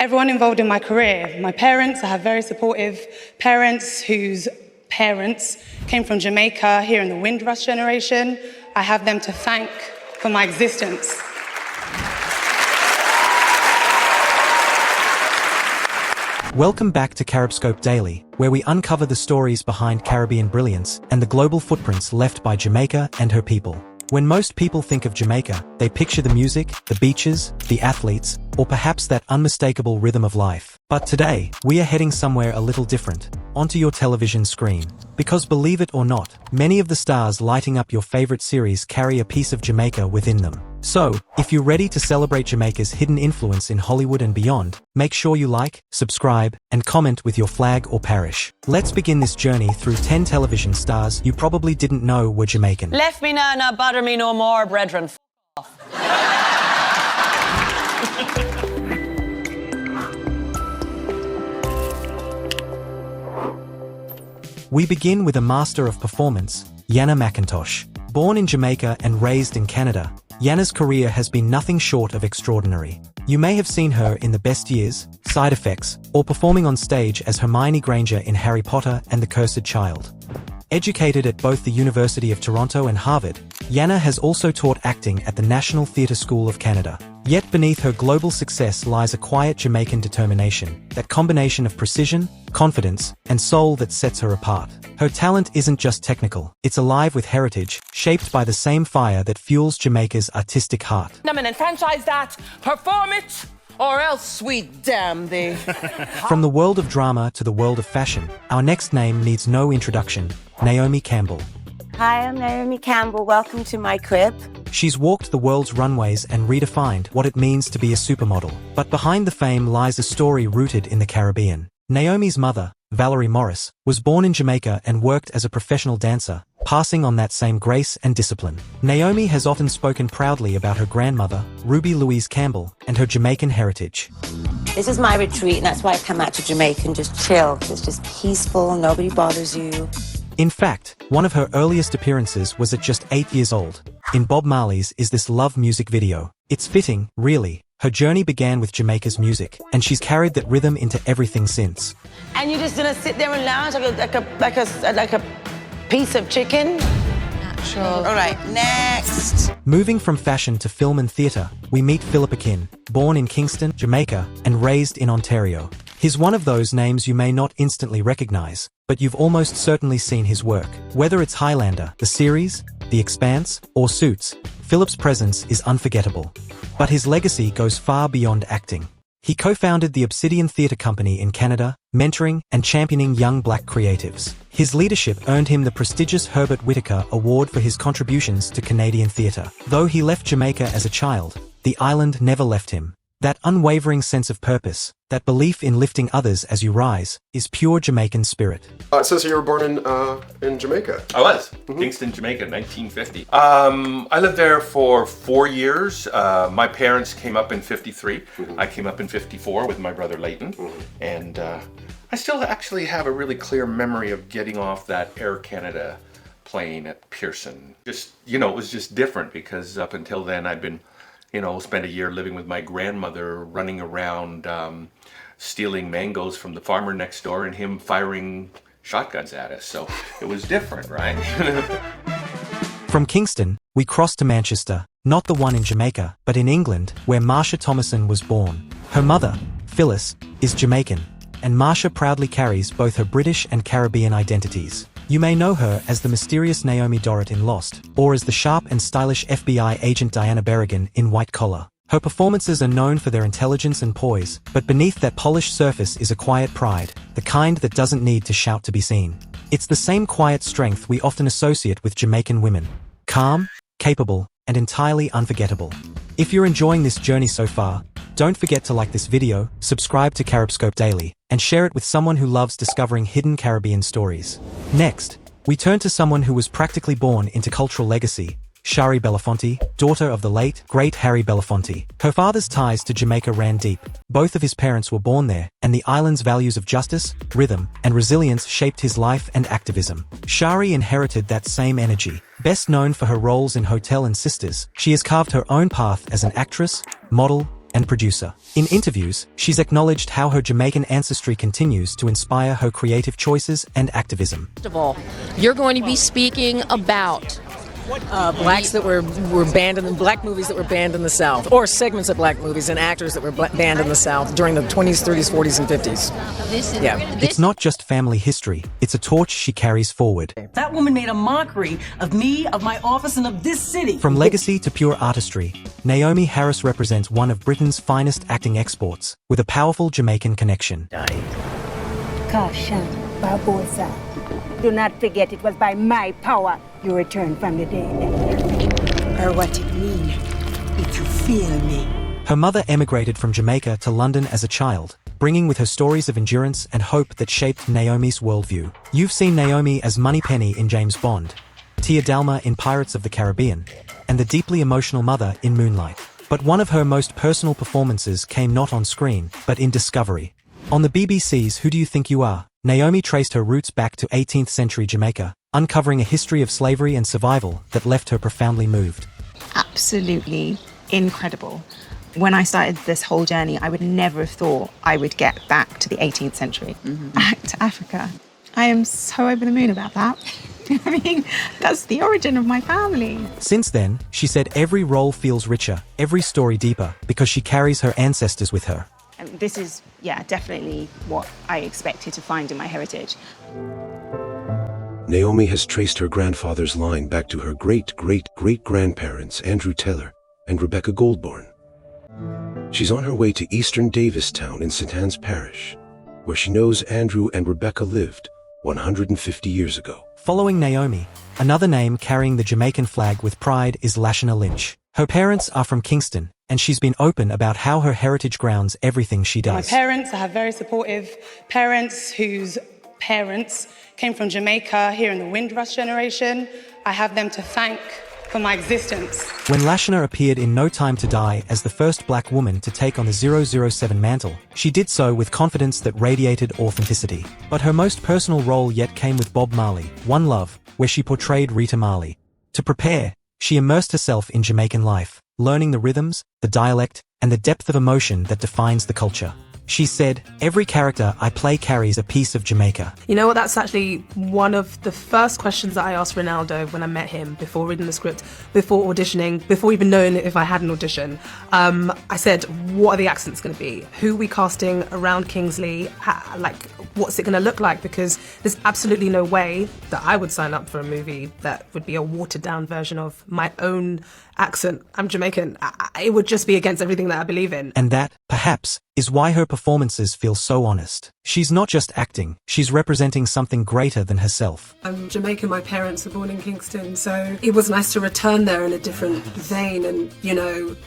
everyone involved in my career. My parents, I have very supportive parents whose parents came from Jamaica here in the Windrush generation. I have them to thank for my existence. Welcome back to Caribscope Daily, where we uncover the stories behind Caribbean brilliance and the global footprints left by Jamaica and her people. When most people think of Jamaica, they picture the music, the beaches, the athletes, or perhaps that unmistakable rhythm of life. But today, we are heading somewhere a little different, onto your television screen. Because believe it or not, many of the stars lighting up your favorite series carry a piece of Jamaica within them. So, if you're ready to celebrate Jamaica's hidden influence in Hollywood and beyond, make sure you like, subscribe, and comment with your flag or parish. Let's begin this journey through 10 television stars you probably didn't know were Jamaican. Left me now, not bother me no more, brethren. F*** off. We begin with a master of performance, Yanna McIntosh. Born in Jamaica and raised in Canada, Yanna's career has been nothing short of extraordinary. You may have seen her in The Best Years, Side Effects, or performing on stage as Hermione Granger in Harry Potter and the Cursed Child. Educated at both the University of Toronto and Harvard, Yanna has also taught acting at the National Theatre School of Canada. Yet beneath her global success lies a quiet Jamaican determination, that combination of precision, confidence, and soul that sets her apart. Her talent isn't just technical, it's alive with heritage, shaped by the same fire that fuels Jamaica's artistic heart. Franchise that, perform it, or else sweet damn thee. From the world of drama to the world of fashion, our next name needs no introduction, Naomi Campbell. Hi, I'm Naomi Campbell. Welcome to my crib. She's walked the world's runways and redefined what it means to be a supermodel. But behind the fame lies a story rooted in the Caribbean. Naomi's mother, Valerie Morris, was born in Jamaica and worked as a professional dancer, passing on that same grace and discipline. Naomi has often spoken proudly about her grandmother, Ruby Louise Campbell, and her Jamaican heritage. This is my retreat, and that's why I come out to Jamaica and just chill. It's just peaceful, nobody bothers you. In fact, one of her earliest appearances was at just 8 years old. In Bob Marley's Is This Love music video. It's fitting, really. Her journey began with Jamaica's music, and she's carried that rhythm into everything since. And you're just gonna sit there and lounge like a piece of chicken? Natural. All right, next. Moving from fashion to film and theatre, we meet Philip Akin, born in Kingston, Jamaica, and raised in Ontario. He's one of those names you may not instantly recognize, but you've almost certainly seen his work. Whether it's Highlander, the series, The Expanse, or Suits, Philip's presence is unforgettable. But his legacy goes far beyond acting. He co-founded the Obsidian Theatre Company in Canada, mentoring and championing young black creatives. His leadership earned him the prestigious Herbert Whittaker Award for his contributions to Canadian theatre. Though he left Jamaica as a child, the island never left him. That unwavering sense of purpose, that belief in lifting others as you rise, is pure Jamaican spirit. It says you were born in Jamaica. I was. Kingston, Jamaica, 1950. I lived there for 4 years. My parents came up in 53. I came up in 54 with my brother Leighton. And I still actually have a really clear memory of getting off that Air Canada plane at Pearson. Just, it was just different because up until then I'd been spent a year living with my grandmother, running around stealing mangoes from the farmer next door and him firing shotguns at us. So it was different, right? From Kingston, we cross to Manchester, not the one in Jamaica, but in England, where Marsha Thomason was born. Her mother, Phyllis, is Jamaican, and Marsha proudly carries both her British and Caribbean identities. You may know her as the mysterious Naomi Dorrit in Lost, or as the sharp and stylish FBI agent Diana Berrigan in White Collar. Her performances are known for their intelligence and poise, but beneath that polished surface is a quiet pride, the kind that doesn't need to shout to be seen. It's the same quiet strength we often associate with Jamaican women. Calm, capable, and entirely unforgettable. If you're enjoying this journey so far, don't forget to like this video, subscribe to Caribscope Daily, and share it with someone who loves discovering hidden Caribbean stories. Next, we turn to someone who was practically born into cultural legacy, Shari Belafonte, daughter of the late, great Harry Belafonte. Her father's ties to Jamaica ran deep. Both of his parents were born there, and the island's values of justice, rhythm, and resilience shaped his life and activism. Shari inherited that same energy. Best known for her roles in Hotel and Sisters, she has carved her own path as an actress, model, and producer. In interviews, she's acknowledged how her Jamaican ancestry continues to inspire her creative choices and activism. First of all, you're going to be speaking about blacks that were banned in the black movies that were banned in the South, or segments of black movies and actors that were banned in the South during the 20s, 30s, 40s, and 50s. It's not just family history, it's a torch she carries forward. That woman made a mockery of me, of my office, and of this city. From legacy to pure artistry, Naomie Harris represents one of Britain's finest acting exports, with a powerful Jamaican connection. Caution, Barbosa. Do not forget it was by my power you returned from the dead. Or what it means if you feel me. Her mother emigrated from Jamaica to London as a child, bringing with her stories of endurance and hope that shaped Naomie's worldview. You've seen Naomie as Moneypenny in James Bond, Tia Dalma in Pirates of the Caribbean, and the deeply emotional mother in Moonlight. But one of her most personal performances came not on screen, but in Discovery. On the BBC's Who Do You Think You Are?, Naomie traced her roots back to 18th century Jamaica, uncovering a history of slavery and survival that left her profoundly moved. Absolutely incredible. When I started this whole journey, I would never have thought I would get back to the 18th century, back to Africa. I am so over the moon about that. I mean, that's the origin of my family. Since then, she said every role feels richer, every story deeper, because she carries her ancestors with her. And this is, definitely what I expected to find in my heritage. Naomie has traced her grandfather's line back to her great-great-great-grandparents Andrew Taylor and Rebecca Goldborn. She's on her way to eastern Davistown in St. Anne's Parish, where she knows Andrew and Rebecca lived 150 years ago. Following Naomie, another name carrying the Jamaican flag with pride is Lashana Lynch. Her parents are from Kingston, and she's been open about how her heritage grounds everything she does. My parents, I have very supportive parents whose parents came from Jamaica here in the Windrush generation. I have them to thank for my existence. When Lashana appeared in No Time to Die as the first black woman to take on the 007 mantle, she did so with confidence that radiated authenticity. But her most personal role yet came with Bob Marley, One Love, where she portrayed Rita Marley. To prepare, she immersed herself in Jamaican life, learning the rhythms, the dialect, and the depth of emotion that defines the culture. She said, "Every character I play carries a piece of Jamaica." You know what, that's actually one of the first questions that I asked Ronaldo when I met him, before reading the script, before auditioning, before even knowing if I had an audition. I said, what are the accents going to be? Who are we casting around Kingsley? What's it going to look like? Because there's absolutely no way that I would sign up for a movie that would be a watered down version of my own accent. I'm Jamaican. It would just be against everything that I believe in. And that, perhaps, is why her performances feel so honest. She's not just acting, she's representing something greater than herself. I'm Jamaican, my parents were born in Kingston, so it was nice to return there in a different vein and,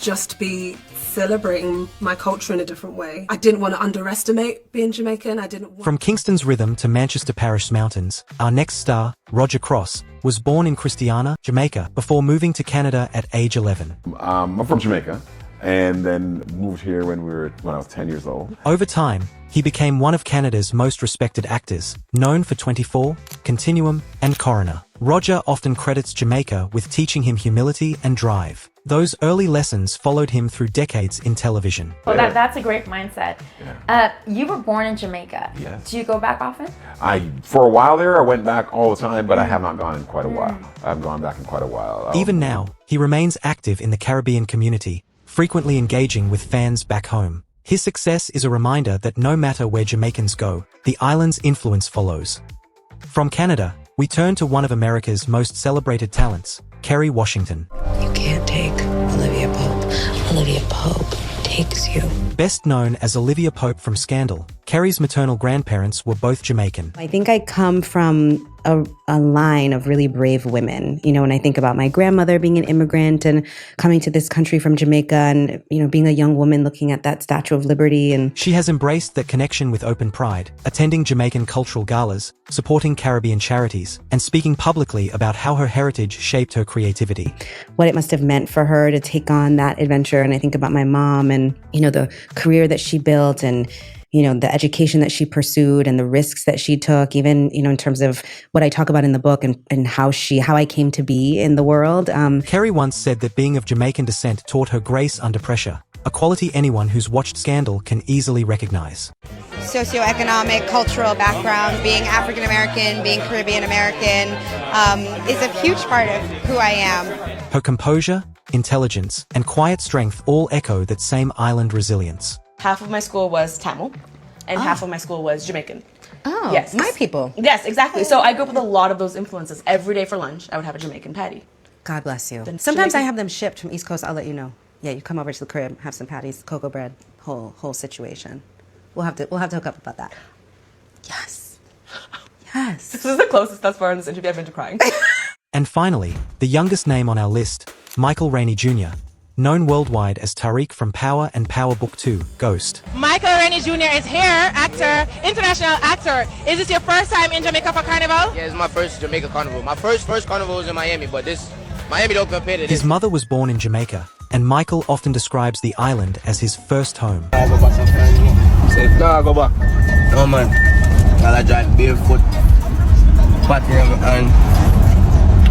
just be celebrating my culture in a different way. I didn't want to underestimate being Jamaican. From Kingston's rhythm to Manchester Parish Mountains, our next star, Roger Cross, was born in Christiana, Jamaica, before moving to Canada at age 11. I'm from Jamaica, and then moved here when I was 10 years old. Over time, he became one of Canada's most respected actors, known for 24, Continuum, and Coroner. Roger often credits Jamaica with teaching him humility and drive. Those early lessons followed him through decades in television. Well, that's a great mindset. Yeah. You were born in Jamaica. Yes. Do you go back often? For a while there, I went back all the time, but I have not gone in quite a while. I haven't gone back in quite a while. Even now, he remains active in the Caribbean community, frequently engaging with fans back home. His success is a reminder that no matter where Jamaicans go, the island's influence follows. From Canada, we turn to one of America's most celebrated talents, Kerry Washington. You can't take Olivia Pope. Olivia Pope takes you. Best known as Olivia Pope from Scandal, Kerry's maternal grandparents were both Jamaican. I think I come from a line of really brave women. When I think about my grandmother being an immigrant and coming to this country from Jamaica and, being a young woman looking at that Statue of Liberty. And she has embraced that connection with open pride, attending Jamaican cultural galas, supporting Caribbean charities, and speaking publicly about how her heritage shaped her creativity. What it must have meant for her to take on that adventure. And I think about my mom and, the career that she built and, the education that she pursued and the risks that she took, even, in terms of what I talk about in the book and how I came to be in the world. Kerry once said that being of Jamaican descent taught her grace under pressure. a quality anyone who's watched Scandal can easily recognize. Socioeconomic, cultural background, being African American, being Caribbean American, is a huge part of who I am. Her composure, intelligence, and quiet strength all echo that same island resilience. Half of my school was Tamil, and half of my school was Jamaican. Oh, yes. my people. Yes, exactly. So I grew up with a lot of those influences. Every day for lunch, I would have a Jamaican patty. God bless you. Then Sometimes Jamaican- I have them shipped from East Coast. I'll let you know. Yeah, you come over to the crib, have some patties, cocoa bread, whole situation. We'll have to hook up about that. Yes. Yes. This is the closest thus far in this interview I've been to crying. And finally, the youngest name on our list, Michael Rainey Jr., known worldwide as Tariq from Power and Power Book 2, Ghost. Michael Rainey Jr. is here, actor, international actor. Is this your first time in Jamaica for Carnival? Yeah, it's my first Jamaica Carnival. My first Carnival was in Miami, but Miami don't compare to this. His mother was born in Jamaica, and Michael often describes the island as his first home. Nah, go back. No, man. I drive barefoot, patting and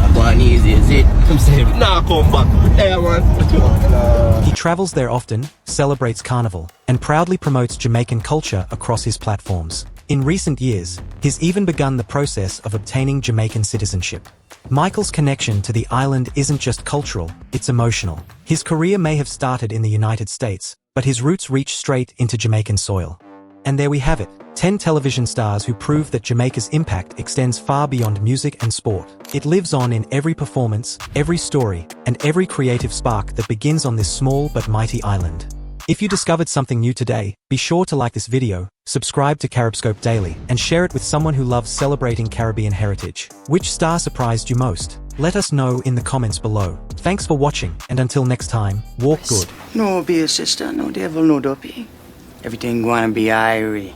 I'm going easy, is it? I'm saying, nah, come back. Yeah, man. He travels there often, celebrates Carnival, and proudly promotes Jamaican culture across his platforms. In recent years, he's even begun the process of obtaining Jamaican citizenship. Michael's connection to the island isn't just cultural, it's emotional. His career may have started in the United States, but his roots reach straight into Jamaican soil. And there we have it, 10 television stars who prove that Jamaica's impact extends far beyond music and sport. It lives on in every performance, every story, and every creative spark that begins on this small but mighty island. If you discovered something new today, be sure to like this video, subscribe to Caribscope Daily, and share it with someone who loves celebrating Caribbean heritage. Which star surprised you most? Let us know in the comments below. Thanks for watching, and until next time, walk good. No, be a sister, no devil, no dopey. Everything gonna be irie.